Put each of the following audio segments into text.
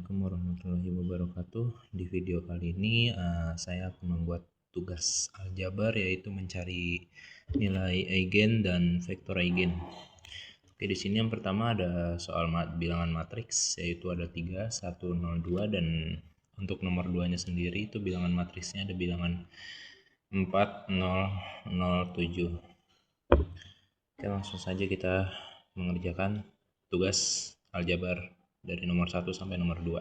Assalamualaikum warahmatullahi wabarakatuh. Di video kali ini saya akan membuat tugas aljabar, yaitu mencari nilai eigen dan vektor eigen. Oke, di sini yang pertama ada soal bilangan matriks, yaitu ada 3, 1, 0, 2, dan untuk nomor 2-nya sendiri itu bilangan matriksnya ada bilangan 4, 0, 0, 7. Oke, langsung saja kita mengerjakan tugas aljabar dari nomor 1 sampai nomor 2.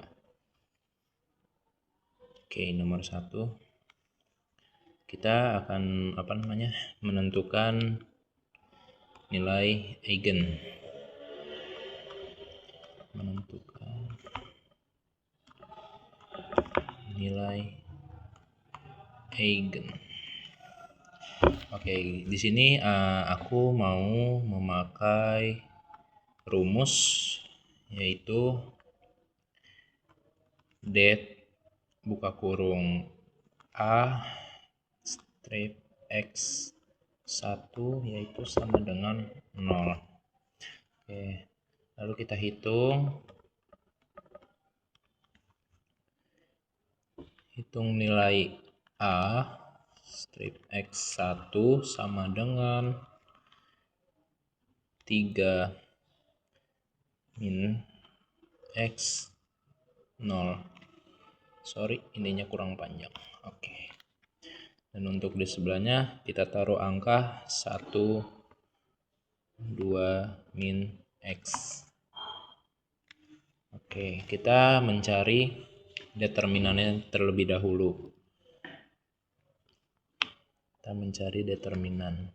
Oke, nomor 1 kita akan menentukan nilai eigen. Menentukan nilai eigen. Oke, di sini aku mau memakai rumus, yaitu det buka kurung A strip X1 yaitu sama dengan 0. Oke, lalu kita hitung nilai A strip X1 sama dengan 3 min X 0. Sorry, ininya kurang panjang. Oke. Dan untuk di sebelahnya kita taruh angka 1, 2 min X. Oke, kita mencari determinannya terlebih dahulu. Kita mencari determinan.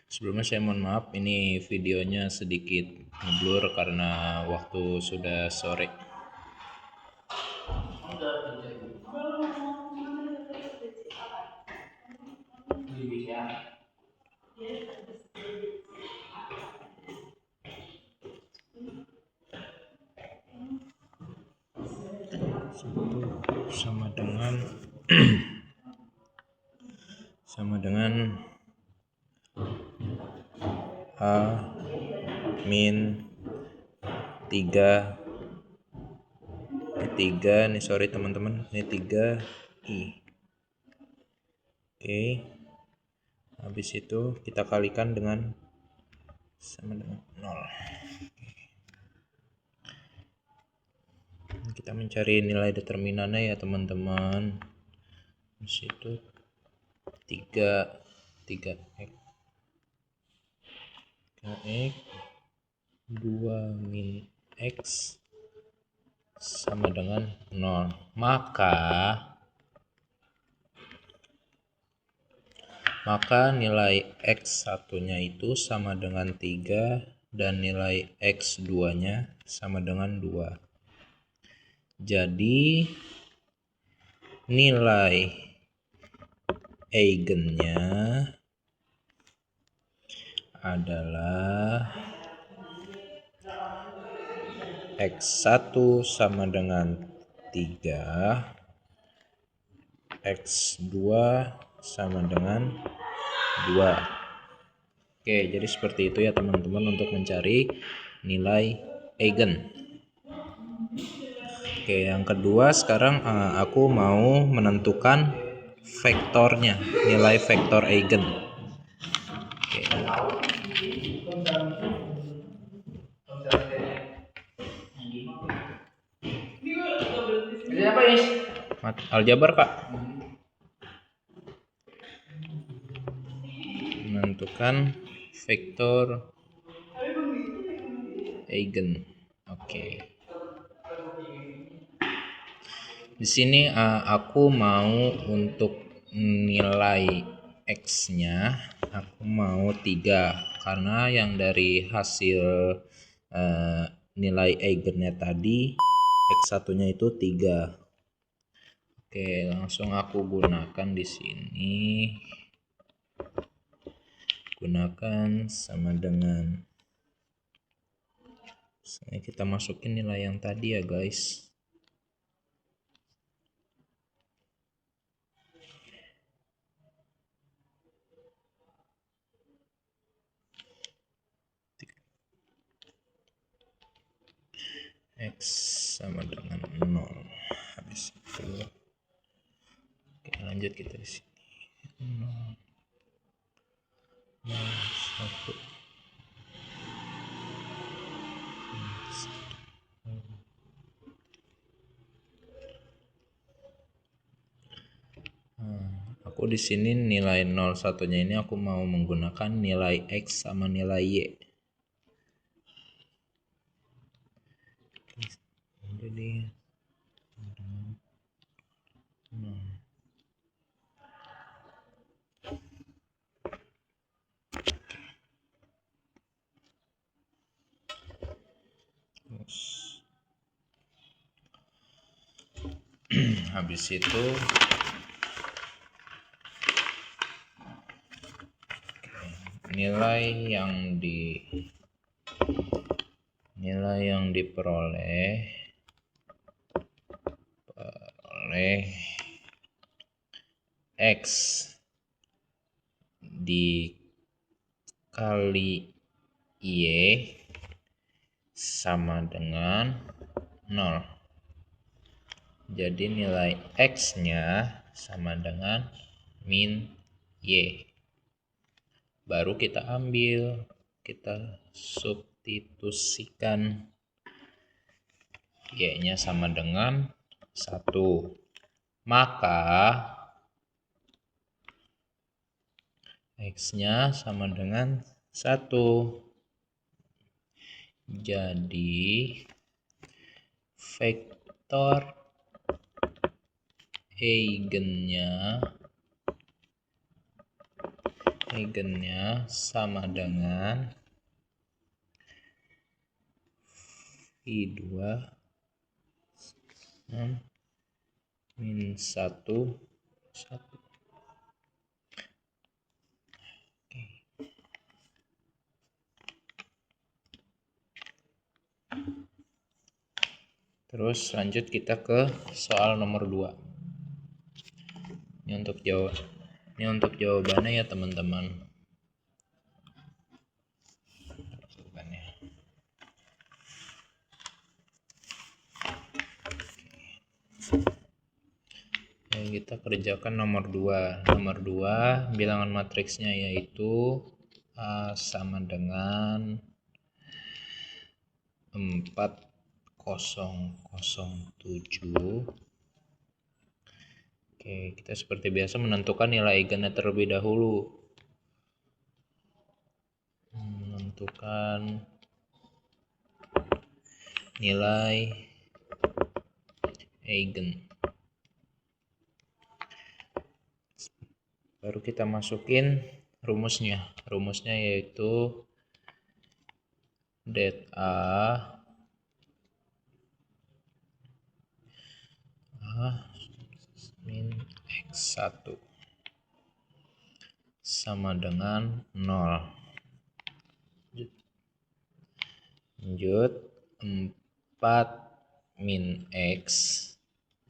Sebelumnya saya mohon maaf, ini videonya sedikit ngeblur karena waktu sudah sore. Sama dengan A min 3 ini, sorry teman-teman, ini 3 I. Oke, habis itu kita kalikan dengan sama dengan 0. Kita mencari nilai determinannya ya teman-teman. Di situ 3 X 2 min X sama dengan 0. Maka nilai X1 nya itu sama dengan 3 dan nilai X2 nya sama dengan 2. Jadi nilai eigennya adalah X1 sama dengan 3, X2 sama dengan 2. Oke, jadi seperti itu ya teman-teman untuk mencari nilai eigen. Oke, yang kedua sekarang aku mau menentukan vektornya, nilai vektor eigen. Oke. Aljabar, Kak. Menentukan vektor eigen. Oke. Di sini aku mau untuk nilai X-nya aku mau 3 karena yang dari hasil nilai eigennya tadi X1-nya itu 3. Oke, langsung aku gunakan di sini. Gunakan sama dengan, misalnya kita masukin nilai yang tadi ya guys. X sama dengan 0. Habis itu, oke, lanjut kita di sini. 0, 1, 1. Aku di sini nilai 0 satunya ini aku mau menggunakan nilai X sama nilai Y. Jadi 0. Habis itu nilai yang diperoleh oleh X dikali Y sama dengan 0. Jadi nilai X-nya sama dengan min Y. Baru kita ambil, kita substitusikan Y-nya sama dengan 1. Maka X-nya sama dengan 1. Jadi vektor eigennya sama dengan V2 min 1, 1. Terus lanjut kita ke soal nomor 2. Ini untuk jawabannya ya teman-teman. Kita kerjakan nomor 2. Nomor 2 bilangan matriksnya yaitu A sama dengan 4007. Oke, kita seperti biasa menentukan nilai eigennya terlebih dahulu. Menentukan nilai eigen. Baru kita masukin rumusnya. Rumusnya yaitu det A min X1 sama dengan 0. Lanjut 4 min X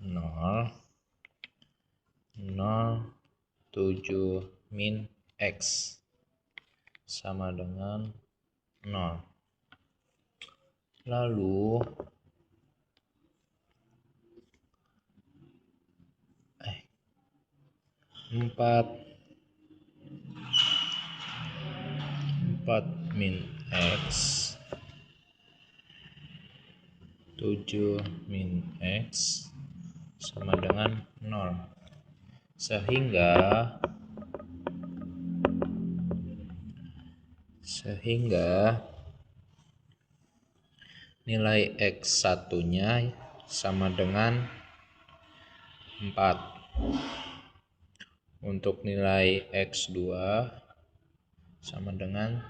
0, 0, 7 min X sama dengan 0. Lalu 4 min X 7 min X sama dengan 0. Sehingga nilai X1-nya sama dengan 4. Untuk nilai X2 sama dengan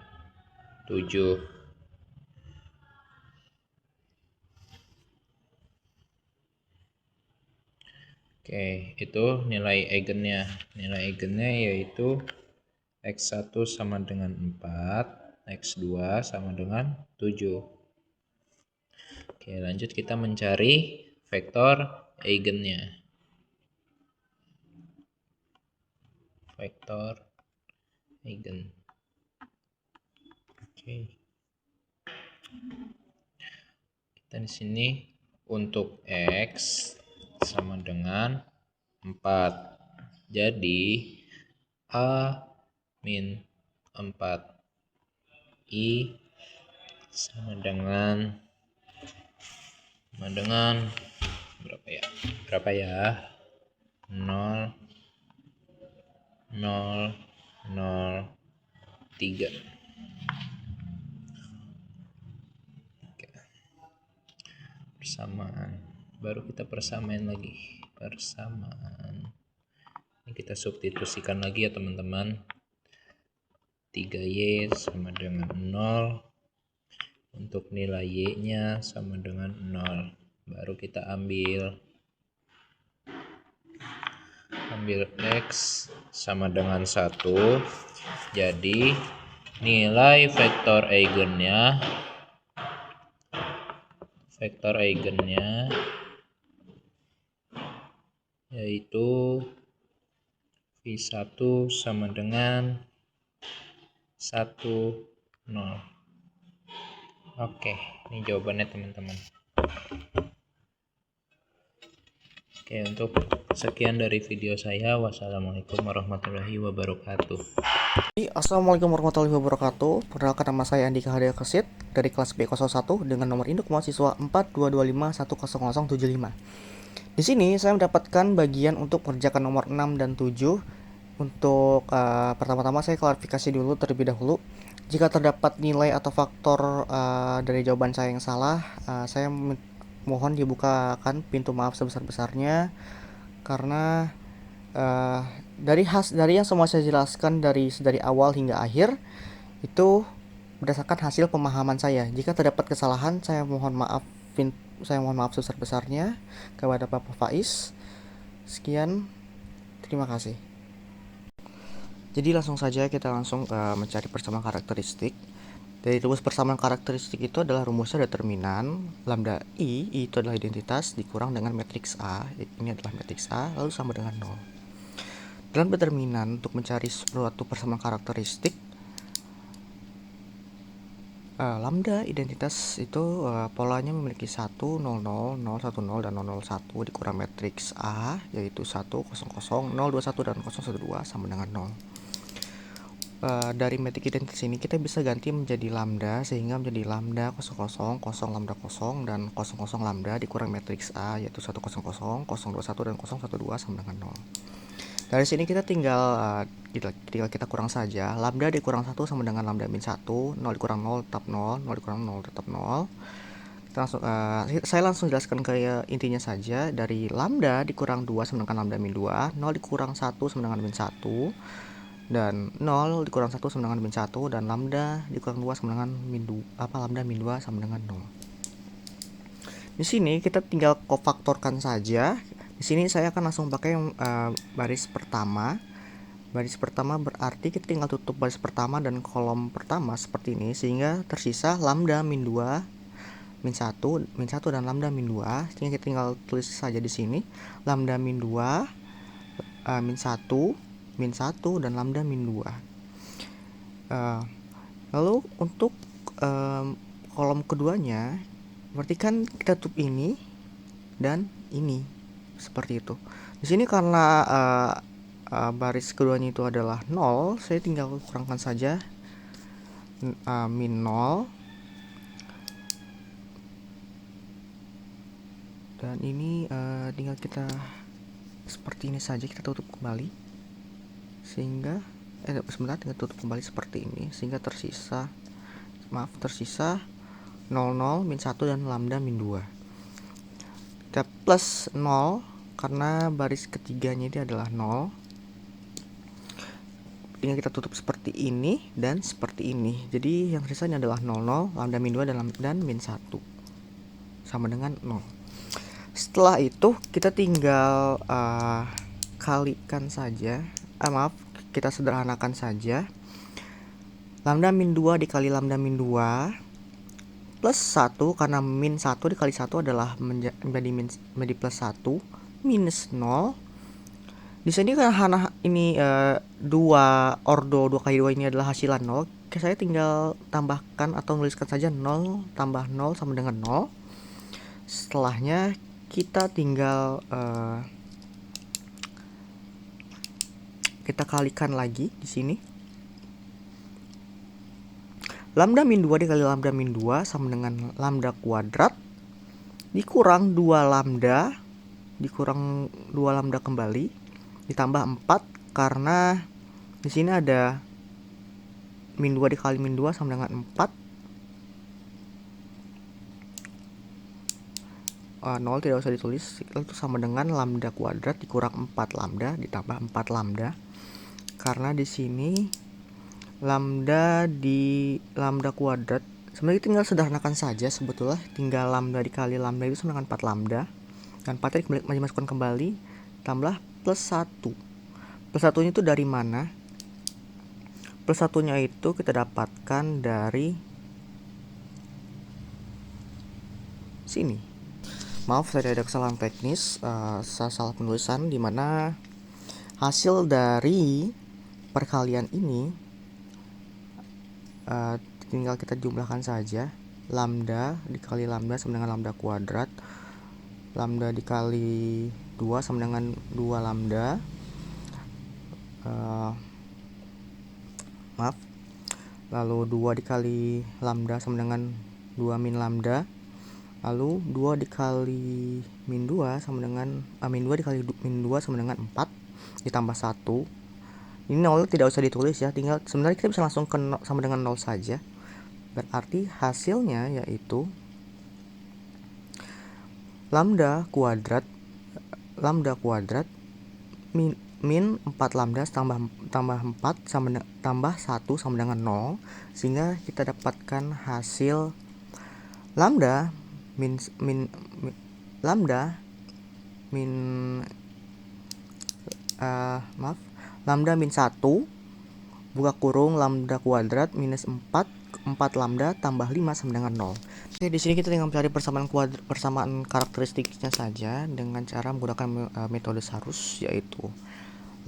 7. Oke, itu nilai eigennya. Nilai eigennya yaitu X1 sama dengan 4, X2 sama dengan 7. Oke, lanjut kita mencari vektor eigennya. Vektor eigen. Oke. Kita Dan di sini untuk X sama dengan 4. Jadi A min 4 I sama dengan berapa ya? 0 0 0 3. Oke. Persamaan. Baru kita persamain lagi. Persamaan. Ini kita substitusikan lagi ya teman-teman. 3Y sama dengan 0. Untuk nilai Y-nya sama dengan 0. Baru kita ambil X sama dengan 1. Jadi nilai vektor eigennya yaitu V1 sama dengan 1 0. Oke, ini jawabannya teman-teman. Oke, untuk sekian dari video saya. Wassalamualaikum warahmatullahi wabarakatuh. Assalamualaikum warahmatullahi wabarakatuh. Perkenalkan, nama saya Andika Hadiah Kesit dari kelas B01 dengan nomor induk mahasiswa 422510075. Di sini saya mendapatkan bagian untuk mengerjakan nomor 6 dan 7. Untuk pertama-tama saya klarifikasi dulu terlebih dahulu. Jika terdapat nilai atau faktor dari jawaban saya yang salah, saya mohon dibukakan pintu maaf sebesar-besarnya, karena dari yang semua saya jelaskan dari awal hingga akhir itu berdasarkan hasil pemahaman saya. Jika terdapat kesalahan, saya mohon maaf sebesar-besarnya kepada Bapak Faiz. Sekian, terima kasih. Jadi langsung saja kita mencari persamaan karakteristik. Dari rumus persamaan karakteristik itu adalah rumusnya determinan lambda I itu adalah identitas dikurang dengan matriks A. Ini adalah matriks A lalu sama dengan 0. Dalam determinan untuk mencari suatu persamaan karakteristik, lambda identitas itu polanya memiliki 1, 0, 0, 0, 1, 0, dan 0, 0, 1 dikurang matriks A yaitu 1, 0, 0, 0, 2, 1, dan 0, 1, 2 sama dengan 0. Dari metrik identitas ini kita bisa ganti menjadi lambda, sehingga menjadi lambda 0, 0, 0 lambda 0 dan 0, 0 lambda dikurang matriks A yaitu 1, 0, 0, 0, 2, 1 dan 0, 1, 2 sama dengan 0. Dari sini kita tinggal kita kurang saja. Lambda dikurang 1 sama dengan lambda min 1, 0 dikurang 0 tetap 0, 0 dikurang 0 tetap 0. Saya langsung jelaskan ke intinya saja. Dari lambda dikurang 2 sama dengan lambda min 2, 0 dikurang 1 sama dengan min 1, dan 0 dikurang 1 sama dengan min 1, dan lambda dikurang 2 sama dengan lambda min 2 sama dengan 0. Di sini kita tinggal kofaktorkan saja. Di sini saya akan langsung pakai baris pertama. Baris pertama berarti kita tinggal tutup baris pertama dan kolom pertama seperti ini, sehingga tersisa lambda min 2 min 1 dan lambda min 2. Sehingga kita tinggal tulis saja di sini lambda min 2 min 1 min 1 dan lambda min 2. Lalu untuk kolom keduanya berarti kan kita tutup ini dan ini seperti itu. Di sini karena baris keduanya itu adalah 0, saya tinggal kurangkan saja min 0, dan ini tinggal kita seperti ini saja, kita tutup kembali sehingga tinggal tutup kembali seperti ini, sehingga tersisa 0, 0, min 1 dan lambda min 2. Kita plus 0 karena baris ketiganya ini adalah 0. Tinggal kita tutup seperti ini dan seperti ini. Jadi yang sisanya adalah 0, 0, lambda min 2 dan min 1 sama dengan 0. Setelah itu kita tinggal kalikan saja. Kita sederhanakan saja. Lambda min 2 dikali lambda min 2 plus 1, karena min 1 dikali 1 adalah menjadi plus 1 minus 0. Di sini karena ini 2 kali 2 ini adalah hasilan 0. Saya tinggal tambahkan atau menuliskan saja 0 tambah 0 sama dengan 0. Setelahnya kita tinggal kita kalikan lagi di sini. Lambda min 2 dikali lambda min 2 sama dengan lambda kuadrat dikurang 2 lambda dikurang 2 lambda kembali ditambah 4 karena di sini ada min 2 dikali min 2 sama dengan 4. 0 tidak usah ditulis, itu sama dengan lambda kuadrat dikurang 4 lambda ditambah 4 lambda. Karena di sini lambda di lambda kuadrat sebenarnya tinggal sederhanakan saja, sebetulnya tinggal lambda dikali lambda itu sama dengan 4 lambda, dan 4 dimasukkan kembali tambah plus 1. Plus 1 itu dari mana? Plus 1-nya itu kita dapatkan dari sini. Maaf, saya ada kesalahan teknis, saya salah penulisan, dimana hasil dari perkalian ini tinggal kita jumlahkan saja. Lambda dikali lambda sama dengan lambda kuadrat, lambda dikali 2 sama dengan 2 lambda, maaf, lalu 2 dikali lambda sama dengan 2 min lambda, lalu 2 dikali min 2 sama dengan min 2 dikali min 2 sama dengan 4 ditambah 1. Ini 0 tidak usah ditulis ya, tinggal sebenarnya kita bisa langsung ke sama dengan 0 saja. Berarti hasilnya yaitu lambda kuadrat min 4 lambda tambah 4 tambah 1 sama dengan 0, sehingga kita dapatkan hasil lambda lambda min 1 buka kurung lambda kuadrat minus 4 lambda tambah 5 sama dengan 0. Oke, di sini kita tinggal mencari persamaan karakteristiknya saja dengan cara menggunakan metode Sarus, yaitu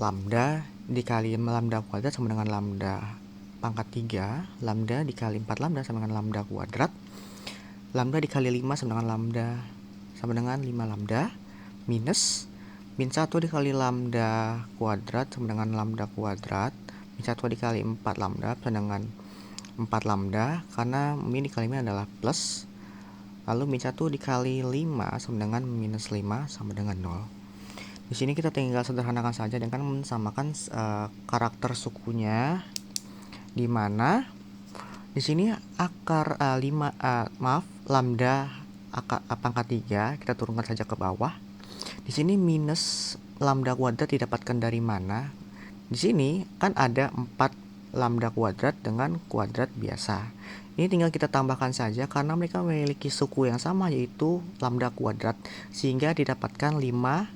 lambda dikali lambda kuadrat sama dengan lambda pangkat 3, lambda dikali 4 lambda sama dengan lambda kuadrat, lambda dikali 5 sama dengan 5 lambda, minus min 1 dikali lambda kuadrat sama dengan lambda kuadrat, min 1 dikali 4 lambda sama dengan 4 lambda, karena min dikali min adalah plus, lalu min 1 dikali 5 sama dengan minus 5 sama dengan 0. Di sini kita tinggal sederhanakan saja dengan mensamakan karakter sukunya, di mana di sini akar lambda pangkat 3 kita turunkan saja ke bawah. Di sini minus lambda kuadrat didapatkan dari mana? Di sini kan ada 4 lambda kuadrat dengan kuadrat biasa. Ini tinggal kita tambahkan saja karena mereka memiliki suku yang sama, yaitu lambda kuadrat, sehingga didapatkan 5.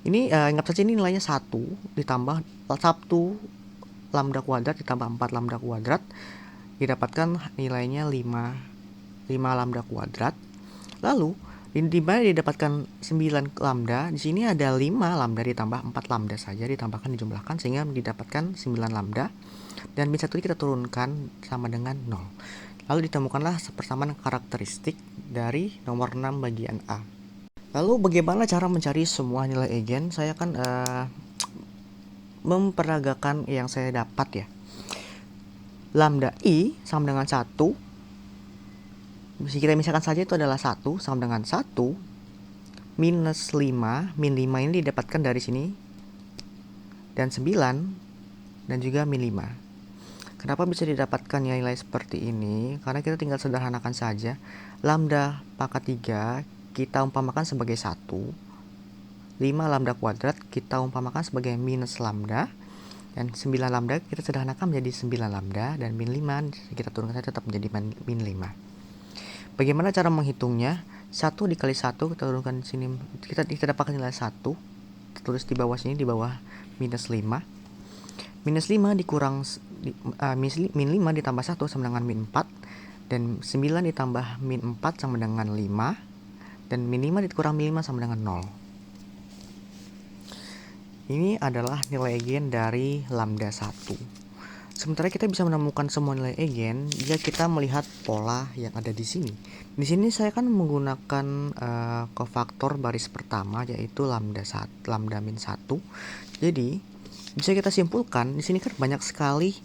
Ini ingat saja, ini nilainya 1 ditambah 1 lambda kuadrat ditambah 4 lambda kuadrat, didapatkan nilainya 5 lambda kuadrat. Lalu di mana didapatkan 9 lambda? Di sini ada 5 lambda ditambah 4 lambda saja, ditambahkan dijumlahkan sehingga didapatkan 9 lambda, dan min 1 kita turunkan sama dengan 0. Lalu ditemukanlah persamaan karakteristik dari nomor 6 bagian A. Lalu bagaimana cara mencari semua nilai eigen? Saya akan memperagakan yang saya dapat ya. Lambda I sama dengan 1. Bisa kita misalkan saja itu adalah 1 sama dengan 1 minus 5. Min 5 ini didapatkan dari sini, dan 9, dan juga min 5. Kenapa bisa didapatkan nilai seperti ini? Karena kita tinggal sederhanakan saja. Lambda pangkat 3 kita umpamakan sebagai 1. 5 lambda kuadrat kita umpamakan sebagai minus lambda, dan 9 lambda kita sederhanakan menjadi 9 lambda, dan min 5 kita turunkan saja tetap menjadi min 5. Bagaimana cara menghitungnya? 1 dikali 1 kita turunkan di sini, kita dapatkan nilai 1. Tulis di bawah sini, di bawah minus 5. Minus 5 dikurang min 5 ditambah 1 sama dengan min 4, dan 9 ditambah min 4 sama dengan 5, dan min 5 dikurang min 5 sama dengan 0. Ini adalah nilai eigen dari lambda 1. Sementara kita bisa menemukan semua nilai eigen jika kita melihat pola yang ada di sini. Di sini saya kan menggunakan kofaktor baris pertama, yaitu lambda min 1. Jadi bisa kita simpulkan di sini kan banyak sekali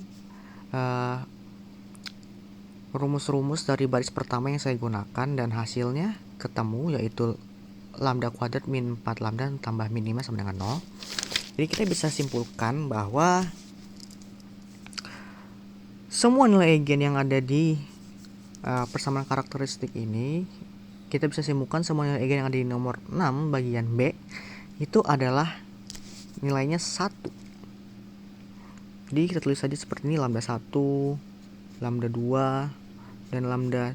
rumus-rumus dari baris pertama yang saya gunakan, dan hasilnya ketemu, yaitu lambda kuadrat min 4 lambda tambah min 5 sama dengan 0. Jadi kita bisa simpulkan bahwa semua nilai eigen yang ada di persamaan karakteristik ini, kita bisa simpulkan semua nilai eigen yang ada di nomor 6 bagian B itu adalah nilainya 1. Jadi kita tulis saja seperti ini, lambda 1, lambda 2, dan lambda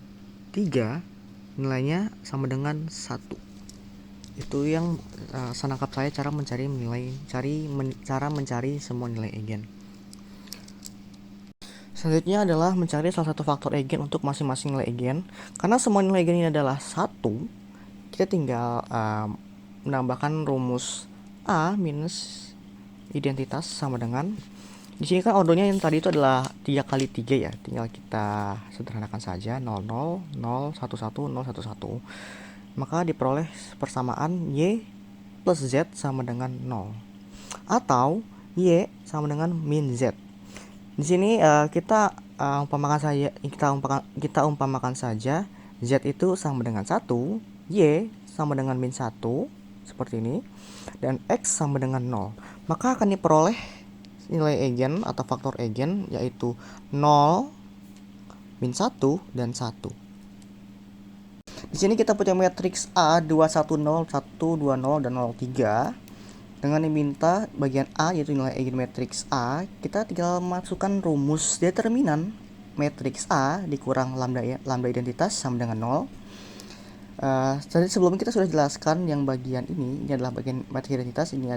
3 nilainya sama dengan 1. Itu yang senangkap saya cara mencari cara mencari semua nilai eigen. Selanjutnya adalah mencari salah satu faktor eigen untuk masing-masing nilai eigen. Karena semua nilai eigen ini adalah 1, kita tinggal menambahkan rumus A minus identitas sama dengan, di sini kan ordernya yang tadi itu adalah 3 kali 3 ya. Tinggal kita sederhanakan saja, 0 0 0 1 1 0 1 1. Maka diperoleh persamaan Y plus Z sama dengan 0. Atau Y sama dengan min Z. Di sini kita umpamakan saja Z itu sama dengan 1, Y sama dengan min 1 seperti ini, dan X sama dengan 0. Maka akan diperoleh nilai eigen atau faktor eigen yaitu 0, min 1, dan 1. Di sini kita punya matriks A 2 1 0 1 2 0 dan 0 3. Dengan diminta bagian A yaitu nilai eigen matriks A, kita tinggal masukkan rumus determinan matriks A dikurang lambda identitas sama dengan 0. Jadi sebelumnya kita sudah jelaskan yang bagian ini adalah bagian matriks identitas, ini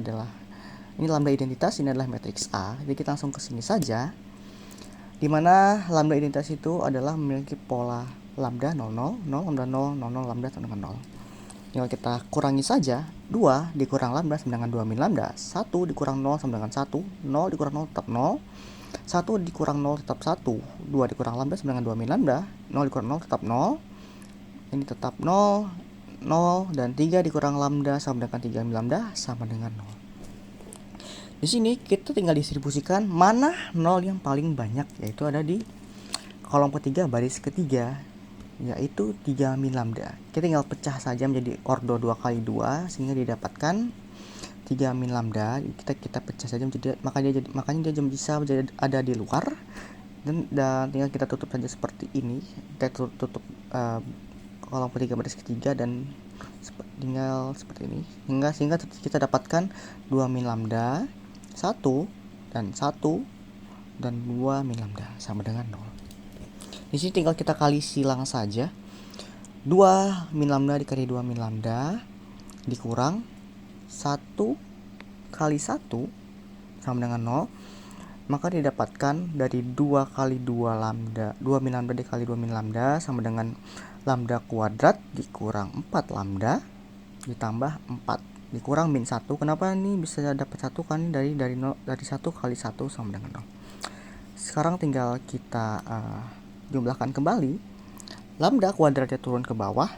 lambda identitas, ini adalah matriks A. Jadi kita langsung ke sini saja, dimana lambda identitas itu adalah memiliki pola lambda 0 0 0 lambda 0 0 0 lambda sama dengan 0. Tinggal kita kurangi saja, 2 dikurang lambda sama dengan 2 min lambda, 1 dikurang 0 sama dengan 1, 0 dikurang 0 tetap 0, 1 dikurang 0 tetap 1, 2 dikurang lambda sama dengan 2 min lambda, 0 dikurang 0 tetap 0, ini tetap 0, 0, dan 3 dikurang lambda sama dengan 3 min lambda sama dengan 0. Di sini kita tinggal distribusikan mana 0 yang paling banyak, yaitu ada di kolom ketiga baris ketiga, yaitu 3 min lambda. Kita tinggal pecah saja menjadi ordo 2 kali 2 sehingga didapatkan 3 min lambda. Kita pecah saja menjadi, makanya dia bisa menjadi ada di luar, dan tinggal kita tutup saja seperti ini. Kita tutup kolom ketiga baris ketiga dan tinggal seperti ini sehingga kita dapatkan 2 min lambda, 1 dan 1 dan 2 min lambda sama dengan 0. Di sini tinggal kita kali silang saja. 2 min lambda dikali 2 min lambda dikurang 1 kali 1 sama dengan 0. Maka didapatkan dari 2 kali 2 lambda, 2 min lambda dikali 2 min lambda sama dengan lambda kuadrat dikurang 4 lambda ditambah 4 dikurang min 1. Kenapa ini bisa dapat 1? Kan dari 1 kali 1 sama dengan 0. Sekarang tinggal kita jumlahkan kembali. Lambda kuadratnya turun ke bawah,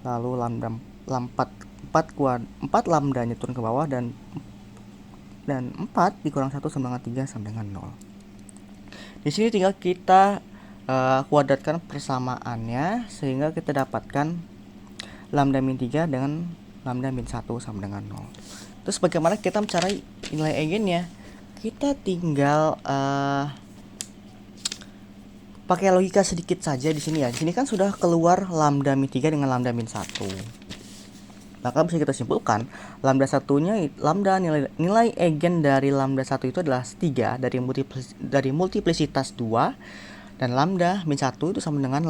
lalu lambda 4 lambdanya turun ke bawah, dan 4 dikurang 1 sama dengan 3 sama dengan 0. Di sini tinggal kita kuadratkan persamaannya sehingga kita dapatkan lambda min 3 dengan lambda min 1 sama dengan 0. Terus bagaimana kita mencari nilai eigennya? Kita tinggal pakai logika sedikit saja di sini ya. Di sini kan sudah keluar lambda min 3 dengan lambda min 1. Maka bisa kita simpulkan lambda satunya, nilai eigen dari lambda 1 itu adalah 3 dari multiplisitas 2, dan lambda min 1 itu sama dengan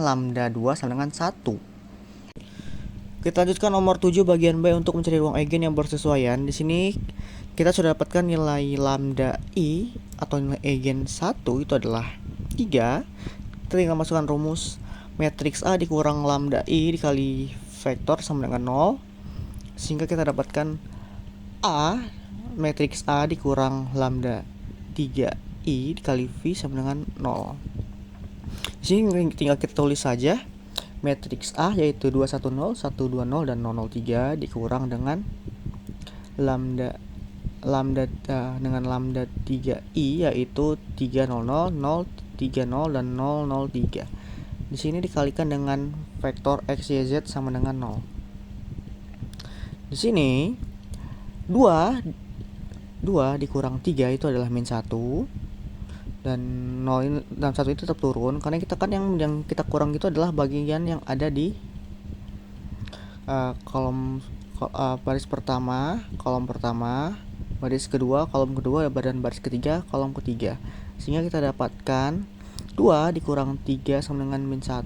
lambda 2 sama dengan 1. Kita lanjutkan nomor 7 bagian B untuk mencari ruang eigen yang bersesuaian. Di sini kita sudah dapatkan nilai lambda i atau nilai eigen 1 itu adalah 3. Kita tinggal masukkan rumus matriks A dikurang lambda i dikali vektor sama dengan 0, sehingga kita dapatkan A matriks A dikurang lambda 3 I dikali V sama dengan 0. Di sini tinggal kita tulis saja matriks A yaitu 210, 120 dan 003 dikurang dengan lambda dengan lambda 3i yaitu 300, 030 dan 003. Di sini dikalikan dengan vektor x, y, z sama dengan 0. Di sini 2 dikurang 3 itu adalah min 1 dan 0 ini, dan 1 itu tetap turun karena kita kan yang kita kurang itu adalah bagian yang ada di baris pertama, kolom pertama, baris kedua, kolom kedua, dan baris ketiga, kolom ketiga. Sehingga kita dapatkan 2 dikurang 3 sama dengan min 1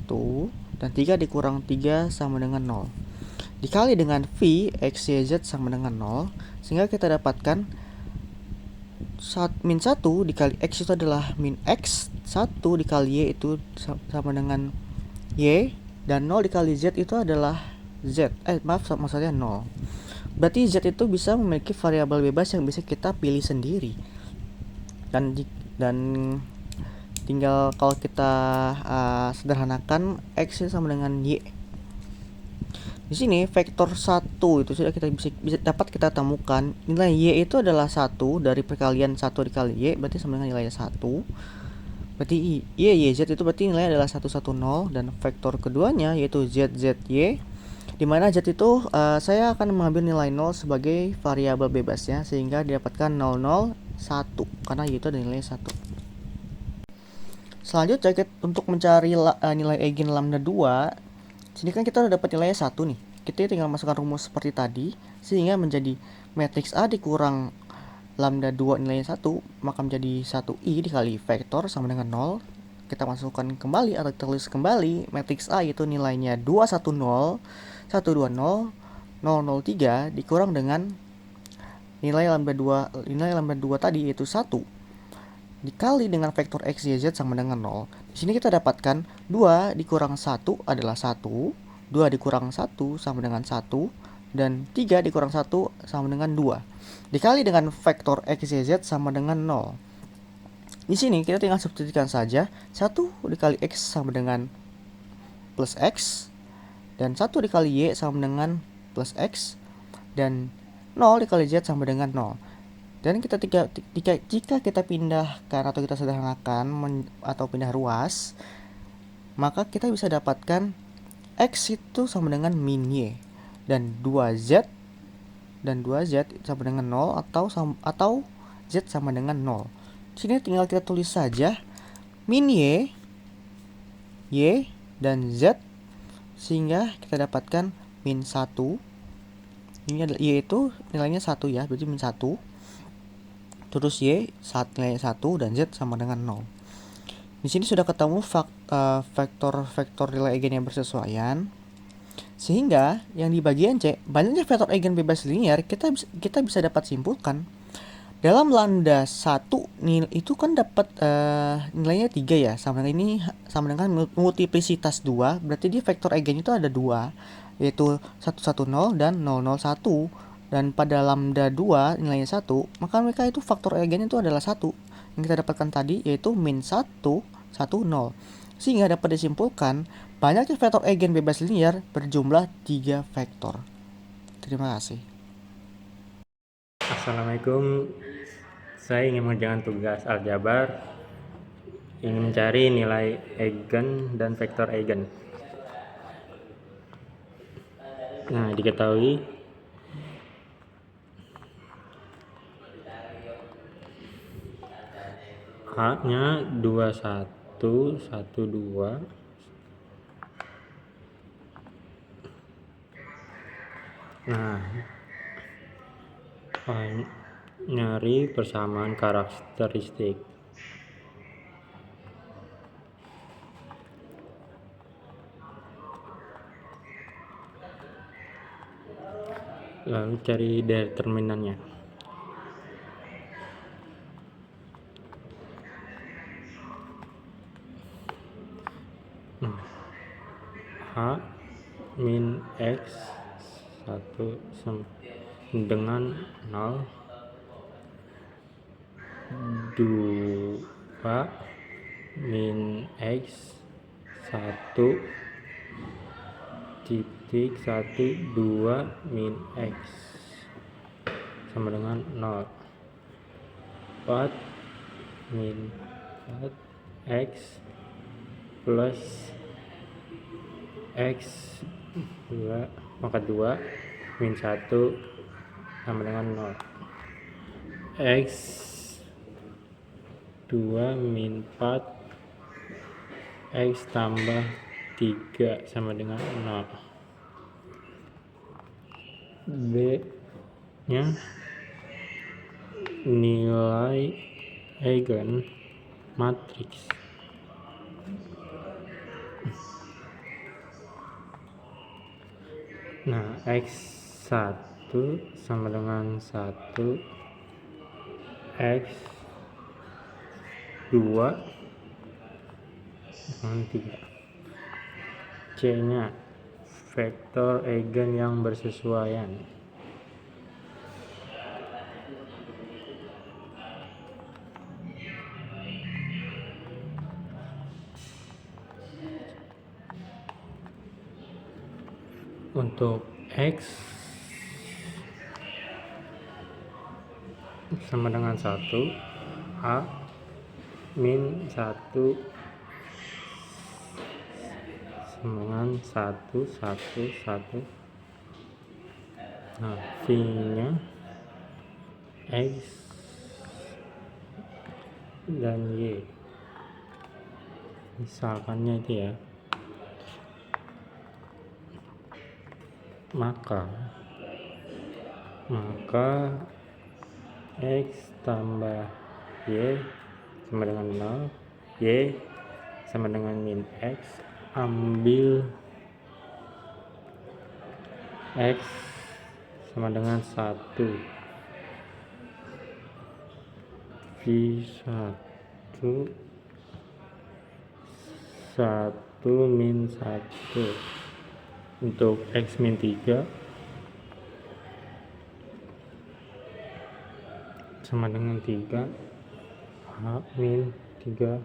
dan 3 dikurang 3 sama dengan 0. Dikali dengan V, X, Y, Z sama dengan 0, sehingga kita dapatkan min 1 dikali X itu adalah min X, 1 dikali Y itu sama dengan Y, dan 0 dikali Z itu adalah Z. Maksudnya 0. Berarti Z itu bisa memiliki variabel bebas yang bisa kita pilih sendiri. Dan tinggal kalau kita sederhanakan X itu sama dengan Y. Di sini vektor 1 itu sudah kita bisa dapat kita temukan nilai Y itu adalah 1 dari perkalian 1 dikali Y berarti sama dengan nilainya 1. Berarti Y, Y, Z itu berarti nilainya adalah 110 dan vektor keduanya yaitu Z, Z, Y. Dimana Z itu saya akan mengambil nilai 0 sebagai variabel bebasnya sehingga didapatkan 001 karena Y itu ada nilai 1. Selanjutnya untuk mencari nilai eigen lambda 2, sini kan kita udah dapat nilainya 1 nih. Kita tinggal masukkan rumus seperti tadi sehingga menjadi matriks A dikurang lambda 2 nilainya 1 maka menjadi 1i dikali vektor sama dengan 0. Kita masukkan kembali atau tulis kembali matriks A yaitu nilainya 210, 120, 003 dikurang dengan nilai lambda 2 tadi yaitu 1 dikali dengan vektor X, Y, Z sama dengan 0. Di sini kita dapatkan 2 dikurang 1 adalah 1, 2 dikurang 1 sama dengan 1, dan 3 dikurang 1 sama dengan 2. Dikali dengan vektor X, Y, Z sama dengan 0. Di sini kita tinggal substitusikan saja 1 dikali X sama dengan plus X, dan 1 dikali Y sama dengan plus X, dan 0 dikali Z sama dengan 0. Dan jika kita pindahkan atau kita sederhanakan atau pindah ruas, maka kita bisa dapatkan X itu sama dengan min Y dan 2Z sama dengan 0 atau Z sama dengan 0. Sini tinggal kita tulis saja min Y, Y dan Z sehingga kita dapatkan min 1. Ini adalah Y itu nilainya 1 ya, berarti min 1. Terus Y nilai 1 dan Z sama dengan 0. Di sini sudah ketemu vektor nilai eigen yang bersesuaian. Sehingga yang di bagian C, banyaknya vektor eigen bebas linear kita bisa dapat simpulkan dalam lambda 1 itu kan dapat nilainya 3 ya, sama dengan multiplisitas 2, berarti dia vektor eigen itu ada 2 yaitu 110 dan 001. Dan pada lambda 2 nilainya 1, maka mereka itu faktor eigen itu adalah 1. Yang kita dapatkan tadi yaitu min 1, 1, 0. Sehingga dapat disimpulkan banyaknya vektor eigen bebas linear berjumlah 3 vektor. Terima kasih. Assalamualaikum. Saya ingin mengerjakan tugas aljabar, ingin mencari nilai eigen dan vektor eigen. Nah, diketahui H-nya 21, 12. Nah, nyari persamaan karakteristik. Lalu cari determinannya. H min X 1 dengan 0 2 min X 1 titik 1 2 min X sama dengan 0. 4 min 4 X plus X 2 pangkat 2 min 1 sama dengan 0. X 2 min 4 X tambah 3 sama dengan 0. B nya nilai eigen matriks. Nah, X1 sama dengan 1, X2 dengan 3. C-nya vektor eigen yang bersesuaian. Untuk X sama dengan 1, A min 1 sama dengan 1 1 1. Nah, V nya X dan Y, misalkannya itu ya, maka X tambah Y sama dengan 0, Y sama dengan min X, ambil X sama dengan 1, V1 1 min 1. Untuk X min 3 sama dengan 3, H min 3.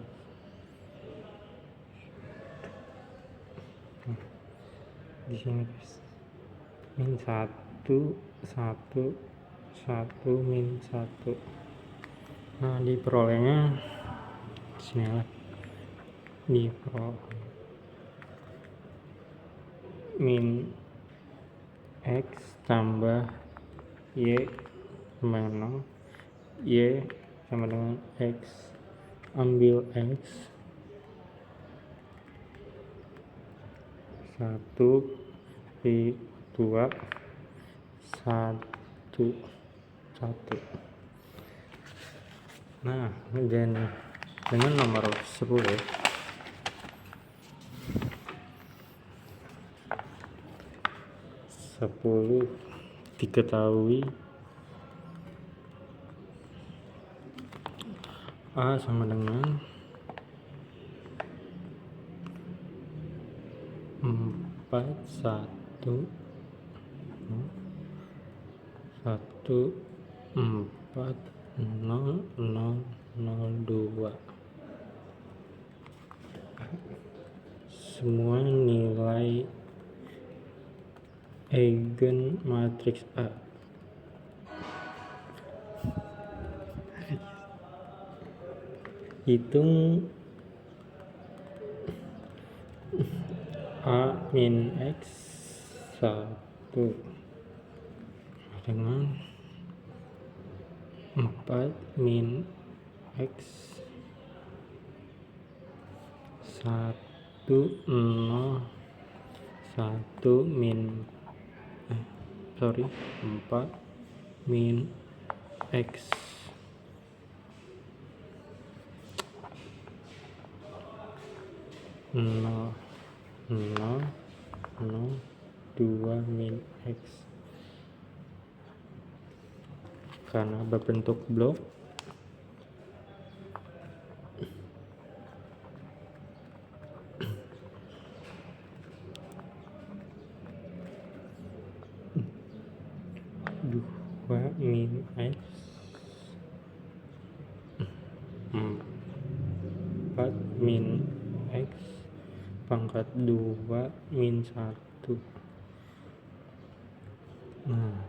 Di sini guys, min 1 1 1 min 1. Nah, diperolehnya sini lah, diperoleh min X tambah Y sama dengan 0, Y sama dengan X, ambil X 1 V 2 1 1. Nah, dan dengan nomor 10 diketahui A sama dengan 4 1 1 4 0 0 0 2. Semua nilai eigen matriks A. Hitung A min X 1 dengan 4 min X 1 0 1 min 4 min X 0 0 0 2 min X. Karena berbentuk blok, min X min X pangkat 2 min 1. Nah,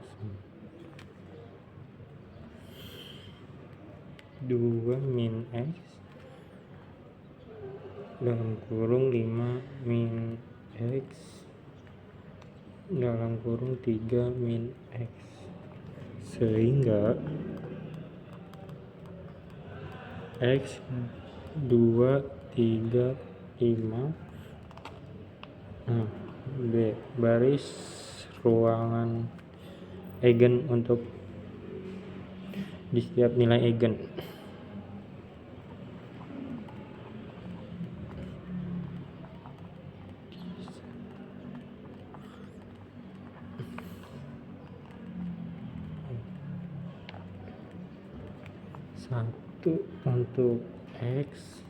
2 min X dalam kurung 5 min X dalam kurung 3 min X, sehingga X 2, 3, 5. Nah, B. Baris ruangan eigen untuk di setiap nilai eigen. Satu untuk X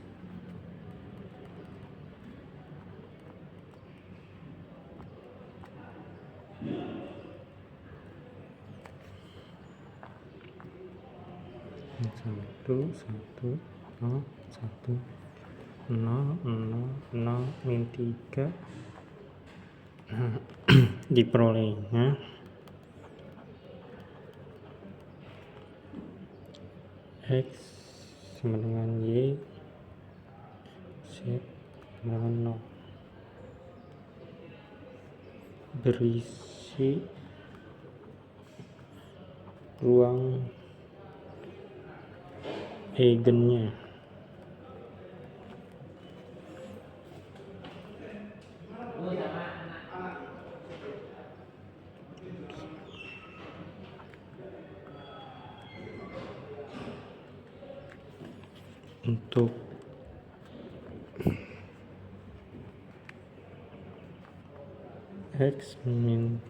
nol min 3 diperolehnya X sama dengan Y, Z sama dengan 0. Berisi ruang eigennya. Untuk X min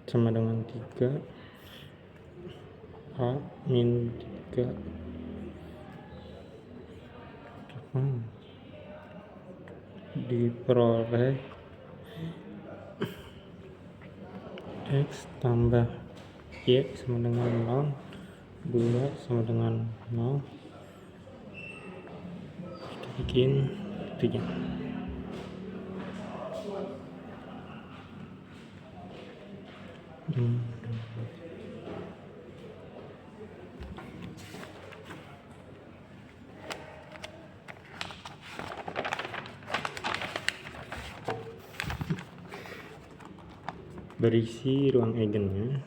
sama dengan 3, A min 3 diperoleh X tambah Y sama dengan 0, 2 sama dengan 0. Kita bikin 3. Berisi ruang eigennya.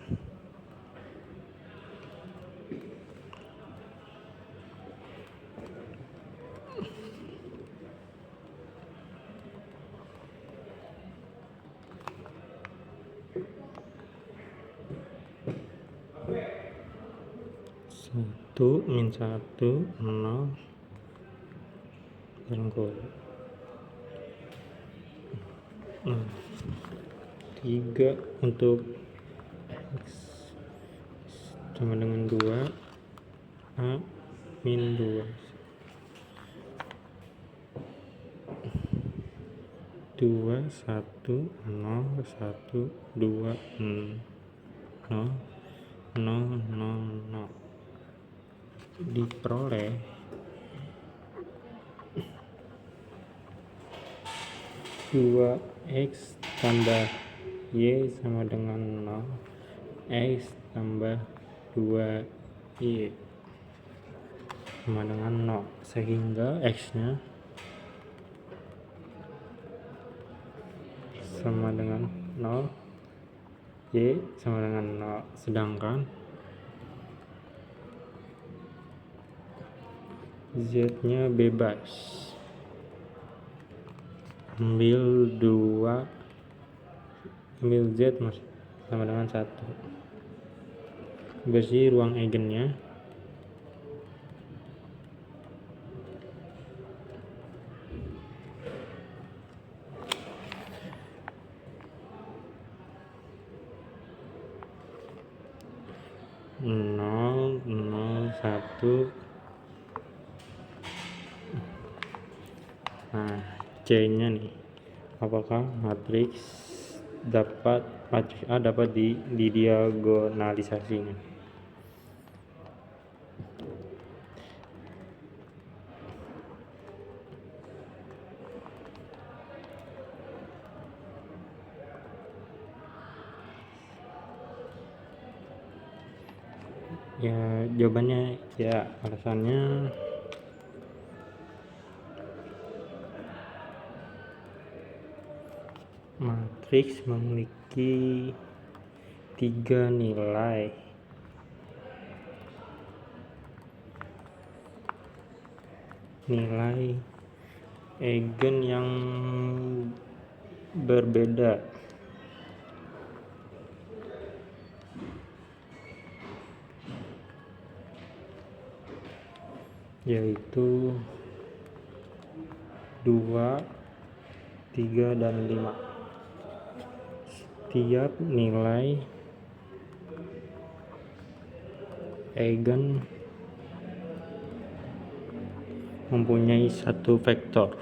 Satu min 1 0 kurung 3 untuk X sama dengan 2, A min 2, 2 1 0 1 2 0 0 0 diperoleh dua X tambah Y sama dengan 0, X tambah 2 Y sama dengan 0, sehingga X nya sama dengan 0, Y sama dengan 0, sedangkan Z nya bebas. Ambil Z sama dengan 1. Berisi ruang eigennya. Nol, 1. Nah, C-nya nih, apakah matriks A dapat didiagonalisasinya? Ya, jawabannya ya, alasannya matriks memiliki 3 nilai eigen yang berbeda, yaitu 2, 3, dan 5. Setiap nilai eigen mempunyai satu vektor.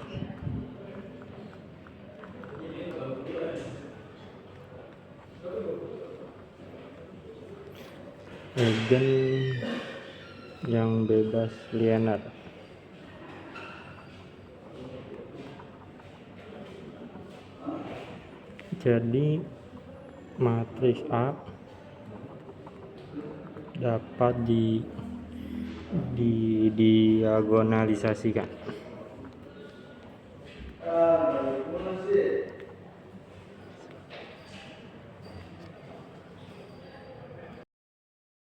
Eigen yang bebas linear. Jadi matriks A dapat didiagonalisasikan.